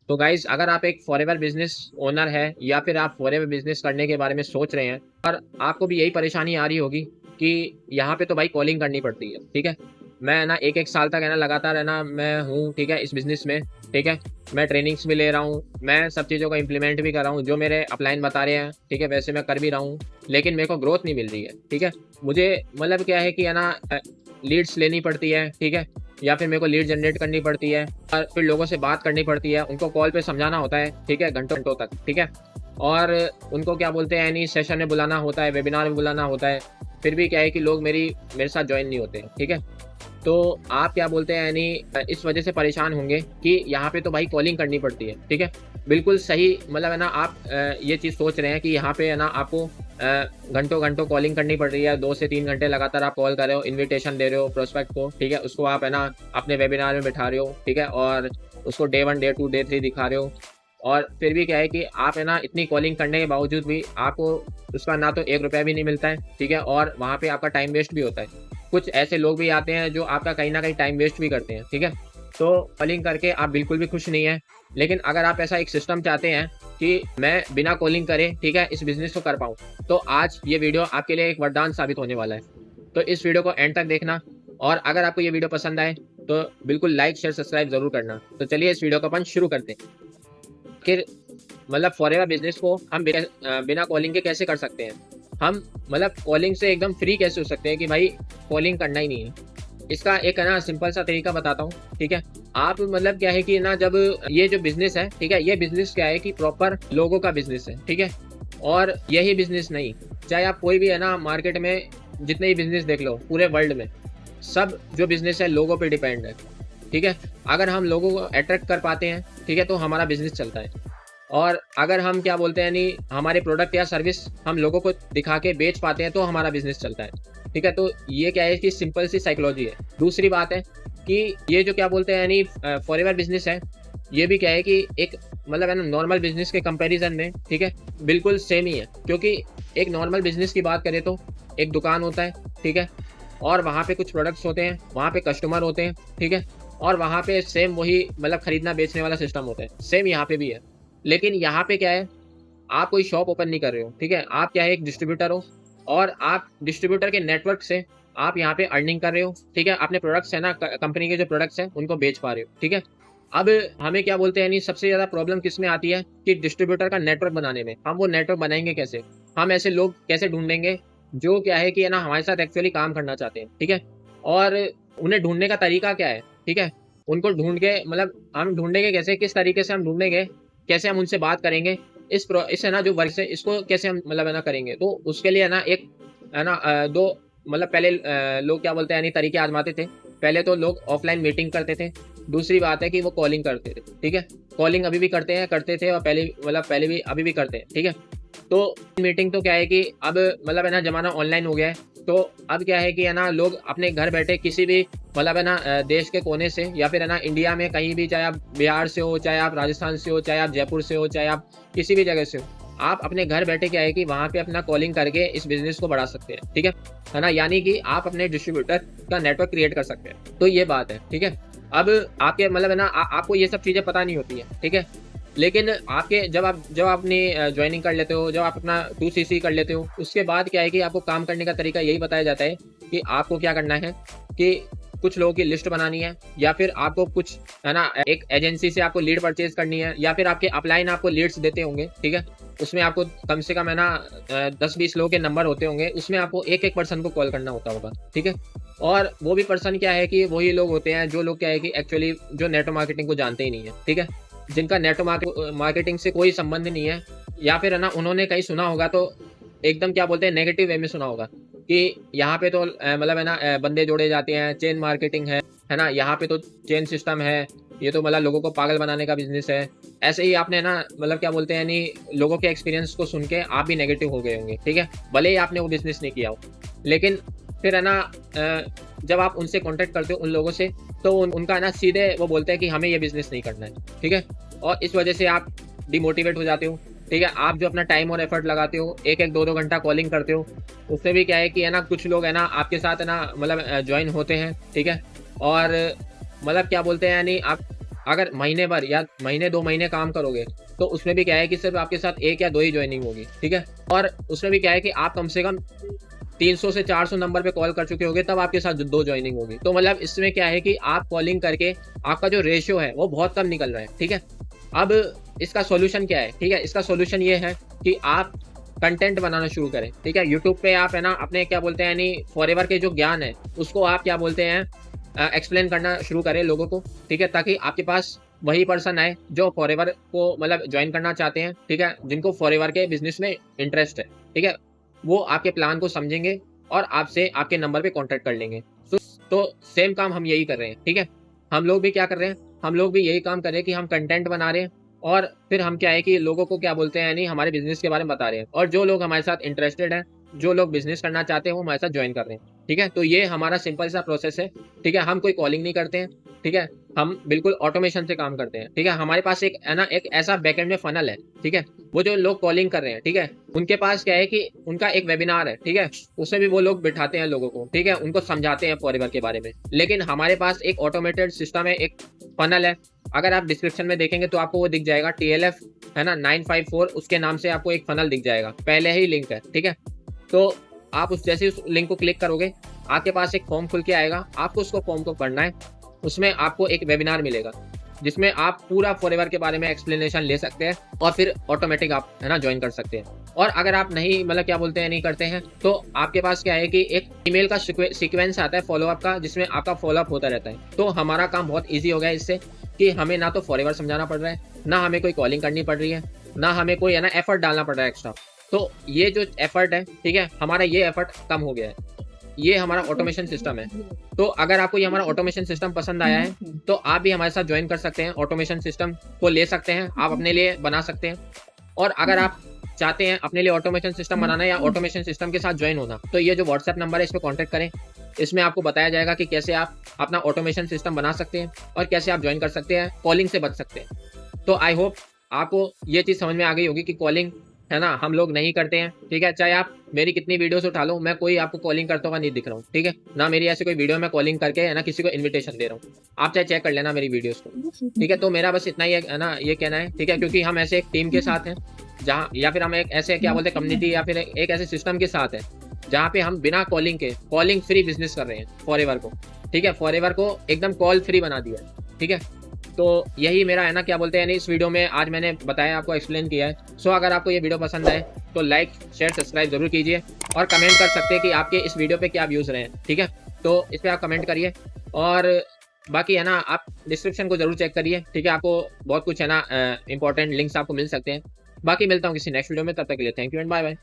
तो गाइज अगर आप एक फॉरएवर बिजनेस ओनर है या फिर आप फॉरएवर बिजनेस करने के बारे में सोच रहे हैं और आपको भी यही परेशानी आ रही होगी कि यहाँ पे तो भाई कॉलिंग करनी पड़ती है, ठीक है। मैं ना एक साल तक है ना लगातार है ना मैं हूँ, ठीक है, इस बिजनेस में, ठीक है। मैं ट्रेनिंग्स भी ले रहा हूँ, मैं सब चीज़ों को इम्प्लीमेंट भी कर रहा हूँ, जो मेरे अपलाइन बता रहे हैं, ठीक है, वैसे मैं कर भी रहा हूँ, लेकिन मेरे को ग्रोथ नहीं मिल रही है, ठीक है। मुझे मतलब क्या है कि है ना लीड्स लेनी पड़ती है, ठीक है, या फिर मेरे को लीड जनरेट करनी पड़ती है और फिर लोगों से बात करनी पड़ती है, उनको कॉल पे समझाना होता है, ठीक है, घंटों घंटों तक, ठीक है। और उनको क्या बोलते हैं यानी सेशन में बुलाना होता है, वेबिनार में बुलाना होता है, फिर भी क्या है कि लोग मेरे साथ ज्वाइन नहीं होते, ठीक है। तो आप क्या बोलते हैं यानी इस वजह से परेशान होंगे कि यहाँ पे तो भाई कॉलिंग करनी पड़ती है, ठीक है। बिल्कुल सही, मतलब है ना आप ये चीज़ सोच रहे हैं कि यहाँ पे है ना आपको घंटों घंटों कॉलिंग करनी पड़ रही है, 2 से 3 घंटे लगातार आप कॉल कर रहे हो, इन्विटेशन दे रहे हो प्रोस्पेक्ट को, ठीक है, उसको आप है ना अपने वेबिनार में बिठा रहे हो, ठीक है, और उसको डे 1 डे 2 डे 3 दिखा रहे हो। और फिर भी क्या है कि आप है ना इतनी कॉलिंग करने के बावजूद भी आपको उसका ना तो 1 रुपया भी नहीं मिलता है, ठीक है, और वहाँ पे आपका टाइम वेस्ट भी होता है। कुछ ऐसे लोग भी आते हैं जो आपका कहीं ना कहीं टाइम वेस्ट भी करते हैं, ठीक है। तो कॉलिंग करके आप बिल्कुल भी खुश नहीं है, लेकिन अगर आप ऐसा एक सिस्टम चाहते हैं कि मैं बिना कॉलिंग करे, ठीक है, इस बिजनेस को कर पाऊँ, तो आज ये वीडियो आपके लिए एक वरदान साबित होने वाला है। तो इस वीडियो को एंड तक देखना, और अगर आपको ये वीडियो पसंद आए तो बिल्कुल लाइक शेयर सब्सक्राइब जरूर करना। तो चलिए इस वीडियो को अपन शुरू करते हैं। फिर मतलब फॉरएवर बिजनेस को हम बिना कॉलिंग के कैसे कर सकते हैं। हम मतलब कॉलिंग से एकदम फ्री कैसे हो सकते हैं कि भाई कॉलिंग करना ही नहीं है। इसका एक है ना सिंपल सा तरीका बताता हूँ, ठीक है। आप मतलब क्या है कि ना जब ये जो बिजनेस है, ठीक है, ये बिजनेस क्या है कि प्रॉपर लोगों का बिजनेस है, ठीक है। और यही बिजनेस नहीं, चाहे आप कोई भी है ना मार्केट में जितने ही बिजनेस देख लो पूरे वर्ल्ड में, सब जो बिजनेस है लोगों पे डिपेंड है, ठीक है। अगर हम लोगों को अट्रैक्ट कर पाते हैं, ठीक है, तो हमारा बिजनेस चलता है। और अगर हम क्या बोलते हैं नहीं हमारे प्रोडक्ट या सर्विस हम लोगों को दिखा के बेच पाते हैं तो हमारा बिजनेस चलता है, ठीक है। तो ये क्या है कि सिंपल सी साइकोलॉजी है। दूसरी बात है कि ये जो क्या बोलते हैं यानी फॉरएवर बिजनेस है, ये भी क्या है कि एक मतलब है ना नॉर्मल बिजनेस के कंपैरिजन में, ठीक है, बिल्कुल सेम ही है। क्योंकि एक नॉर्मल बिजनेस की बात करें तो एक दुकान होता है, ठीक है, और वहाँ पे कुछ प्रोडक्ट्स होते हैं, वहाँ पे कस्टमर होते हैं, ठीक है, और वहाँ पे सेम वही मतलब खरीदना बेचने वाला सिस्टम होता है, सेम यहाँ पे भी है। लेकिन यहाँ पे क्या है, आप कोई शॉप ओपन नहीं कर रहे हो, ठीक है, आप क्या है एक डिस्ट्रीब्यूटर हो, और आप डिस्ट्रीब्यूटर के नेटवर्क से आप यहाँ पे अर्निंग कर रहे हो, ठीक है, अपने प्रोडक्ट्स है ना कंपनी के जो प्रोडक्ट्स हैं उनको बेच पा रहे हो, ठीक है। अब हमें क्या बोलते हैं नहीं सबसे ज़्यादा प्रॉब्लम किस में आती है कि डिस्ट्रीब्यूटर का नेटवर्क बनाने में। हम वो नेटवर्क बनाएंगे कैसे, हम ऐसे लोग कैसे ढूंढेंगे जो क्या है कि है ना हमारे साथ एक्चुअली काम करना चाहते हैं, ठीक है। और उन्हें ढूंढने का तरीका क्या है, ठीक है, उनको ढूंढ के मतलब हम ढूंढेंगे कैसे, किस तरीके से हम ढूंढेंगे, कैसे हम उनसे बात करेंगे, इस है ना जो वर्क है इसको कैसे हम मतलब है ना करेंगे। तो उसके लिए है ना एक है ना दो मतलब पहले लोग क्या बोलते हैं यानी तरीके आजमाते थे। पहले तो लोग ऑफलाइन मीटिंग करते थे, दूसरी बात है कि वो कॉलिंग करते थे, ठीक है। कॉलिंग अभी भी करते थे और पहले भी अभी भी करते हैं, ठीक है। तो मीटिंग तो क्या है कि अब मतलब है ना ज़माना ऑनलाइन हो गया है, तो अब क्या है कि है ना लोग अपने घर बैठे किसी भी मतलब है ना देश के कोने से या फिर है ना इंडिया में कहीं भी, चाहे आप बिहार से हो, चाहे आप राजस्थान से हो, चाहे आप जयपुर से हो, चाहे आप किसी भी जगह से हो, आप अपने घर बैठे क्या है कि वहाँ पे अपना कॉलिंग करके इस बिजनेस को बढ़ा सकते हैं, ठीक है ना। यानी कि आप अपने डिस्ट्रीब्यूटर का नेटवर्क क्रिएट कर सकते हैं। तो ये बात है, ठीक है। अब आपके मतलब है ना आपको ये सब चीज़ें पता नहीं होती है, ठीक है। लेकिन आपके जब आप अपनी ज्वाइनिंग कर लेते हो, जब आप अपना 2CC कर लेते हो, उसके बाद क्या है कि आपको काम करने का तरीका यही बताया जाता है कि आपको क्या करना है कि कुछ लोगों की लिस्ट बनानी है, या फिर आपको कुछ है ना एक एजेंसी से आपको लीड परचेज करनी है, या फिर आपके अपलाइन आपको लीड्स देते होंगे, ठीक है। उसमें आपको कम से कम है ना 10-20 लोगों के नंबर होते होंगे, उसमें आपको एक पर्सन को कॉल करना होगा, ठीक है। और वो भी पर्सन क्या है कि वही लोग होते हैं जो लोग क्या है कि एक्चुअली जो नेटवर्क मार्केटिंग को जानते ही नहीं है, ठीक है, जिनका नेटवर्क मार्केटिंग से कोई संबंध नहीं है, या फिर है ना उन्होंने कहीं सुना होगा तो एकदम क्या बोलते हैं नेगेटिव वे में सुना होगा कि यहाँ पे तो मतलब है ना बंदे जोड़े जाते हैं, चेन मार्केटिंग है ना, यहाँ पे तो चेन सिस्टम है, ये तो मतलब लोगों को पागल बनाने का बिजनेस है। ऐसे ही आपने ना मतलब क्या बोलते हैं यानी लोगों के एक्सपीरियंस को सुन के आप भी नेगेटिव हो गए होंगे, ठीक है, भले ही आपने वो बिजनेस नहीं किया हो। लेकिन फिर है ना जब आप उनसे कांटेक्ट करते हो उन लोगों से, तो उनका है ना सीधे वो बोलते हैं कि हमें ये बिजनेस नहीं करना है, ठीक है। और इस वजह से आप डिमोटिवेट हो जाते हो, ठीक है। आप जो अपना टाइम और एफर्ट लगाते हो, 1-2 घंटा कॉलिंग करते हो, उससे भी क्या है कि है ना कुछ लोग है ना आपके साथ है ना मतलब ज्वाइन होते हैं, ठीक है। और मतलब क्या बोलते हैं यानी अगर महीने भर या महीने 2 महीने काम करोगे तो उसमें भी क्या है कि सिर्फ आपके साथ 1 या 2 ही ज्वाइनिंग होगी, ठीक है। और उसमें भी क्या है कि आप कम से कम 300 से 400 नंबर पे कॉल कर चुके होगे, तब आपके साथ 2 ज्वाइनिंग होगी। तो मतलब इसमें क्या है कि आप कॉलिंग करके आपका जो रेशियो है वो बहुत कम निकल रहा है, ठीक है। अब इसका सॉल्यूशन क्या है, ठीक है। इसका सॉल्यूशन ये है कि आप कंटेंट बनाना शुरू करें, ठीक है। यूट्यूब पे आप है ना अपने क्या बोलते हैं यानी फॉरएवर के जो ज्ञान है उसको आप क्या बोलते हैं एक्सप्लेन करना शुरू करें लोगों को, ठीक है, ताकि आपके पास वही पर्सन आए जो फॉरएवर को मतलब ज्वाइन करना चाहते हैं, ठीक है, जिनको फॉरएवर के बिजनेस में इंटरेस्ट है, ठीक है। वो आपके प्लान को समझेंगे और आपसे आपके नंबर पे कांटेक्ट कर लेंगे। तो सेम काम हम यही कर रहे हैं, ठीक है। हम लोग भी क्या कर रहे हैं, हम लोग भी यही काम कर रहे हैं कि हम कंटेंट बना रहे हैं और फिर हम क्या है कि लोगों को क्या बोलते हैं यानी हमारे बिजनेस के बारे में बता रहे हैं, और जो लोग हमारे साथ इंटरेस्टेड हैं, जो लोग बिजनेस करना चाहते हैं, वो हमारे साथ ज्वाइन कर रहे हैं, ठीक है। तो ये हमारा सिंपल सा प्रोसेस है, ठीक है। हम कोई कॉलिंग नहीं करते हैं, ठीक है। हम बिल्कुल ऑटोमेशन से काम करते हैं, ठीक है। हमारे पास एक है ना एक ऐसा बैकएंड में फनल है, ठीक है। वो जो लोग कॉलिंग कर रहे हैं, ठीक है, उनके पास क्या है कि उनका एक वेबिनार है, ठीक है, उसमें भी वो लोग बिठाते हैं लोगों को, ठीक है, उनको समझाते हैं फॉरएवर के बारे में। लेकिन हमारे पास एक ऑटोमेटेड सिस्टम है, एक फनल है। अगर आप डिस्क्रिप्शन में देखेंगे तो आपको वो दिख जाएगा, TLF है ना 954, उसके नाम से आपको एक फनल दिख जाएगा, पहले ही लिंक है, ठीक है। तो आप जैसे उस लिंक को क्लिक करोगे, आपके पास एक फॉर्म खुल के आएगा, आपको उसको फॉर्म को पढ़ना है। उसमें आपको एक वेबिनार मिलेगा जिसमें आप पूरा फॉरएवर के बारे में एक्सप्लेनेशन ले सकते हैं और फिर ऑटोमेटिक आप है ना ज्वाइन कर सकते हैं। और अगर आप नहीं मतलब क्या बोलते हैं नहीं करते हैं तो आपके पास क्या है कि एक ईमेल का सीक्वेंस आता है फॉलोअप का, जिसमें आपका फॉलोअप होता रहता है। तो हमारा काम बहुत ईजी हो गया इससे कि हमें ना तो फॉरएवर समझाना पड़ रहा है, ना हमें कोई कॉलिंग करनी पड़ रही है, ना हमें कोई है ना एफर्ट डालना पड़ रहा है एक्स्ट्रा। तो ये जो एफर्ट है, ठीक है, हमारा ये एफर्ट कम हो गया है। ये हमारा ऑटोमेशन सिस्टम है। तो अगर आपको ये हमारा ऑटोमेशन सिस्टम पसंद आया है तो आप भी हमारे साथ ज्वाइन कर सकते हैं, ऑटोमेशन सिस्टम को ले सकते हैं, आप अपने लिए बना सकते हैं। और अगर आप चाहते हैं अपने लिए ऑटोमेशन सिस्टम बनाना या ऑटोमेशन सिस्टम के साथ ज्वाइन होना, तो ये जो व्हाट्सएप नंबर है इस पर कॉन्टैक्ट करें। इसमें आपको बताया जाएगा कि कैसे आप अपना ऑटोमेशन सिस्टम बना सकते हैं और कैसे आप ज्वाइन कर सकते हैं, कॉलिंग से बच सकते हैं। तो आई होप आपको ये चीज़ समझ में आ गई होगी कि कॉलिंग है ना हम लोग नहीं करते हैं, ठीक है। चाहे आप मेरी कितनी वीडियोस उठा लो, मैं कोई आपको कॉलिंग करता हुआ नहीं दिख रहा हूँ, ठीक है ना। मेरी ऐसी कोई वीडियो में कॉलिंग करके है ना किसी को इन्विटेशन दे रहा हूँ, आप चाहे चेक कर लेना मेरी वीडियोस को, ठीक है। तो मेरा बस इतना ही है ना ये कहना है, ठीक है, क्योंकि हम ऐसे एक टीम के साथ हैं जहाँ, या फिर हम एक ऐसे क्या बोलते हैं कम्युनिटी, या फिर एक ऐसे सिस्टम के साथ है जहाँ पे हम बिना कॉलिंग के कॉलिंग फ्री बिजनेस कर रहे हैं फॉरएवर को, ठीक है। फॉरएवर को एकदम कॉल फ्री बना दिया है, ठीक है। तो यही मेरा है ना क्या बोलते हैं इस वीडियो में आज मैंने बताया, आपको एक्सप्लेन किया है। सो अगर आपको ये वीडियो पसंद आए तो लाइक शेयर सब्सक्राइब जरूर कीजिए और कमेंट कर सकते हैं कि आपके इस वीडियो पे क्या व्यूज़ रहे हैं, ठीक है। तो इस पर आप कमेंट करिए और बाकी है ना आप डिस्क्रिप्शन को जरूर चेक करिए, ठीक है। आपको बहुत कुछ है ना इंपॉर्टेंट लिंक्स आपको मिल सकते हैं। बाकी मिलता हूँ किसी नेक्स्ट वीडियो में, तब तक के लिए thank you and bye bye.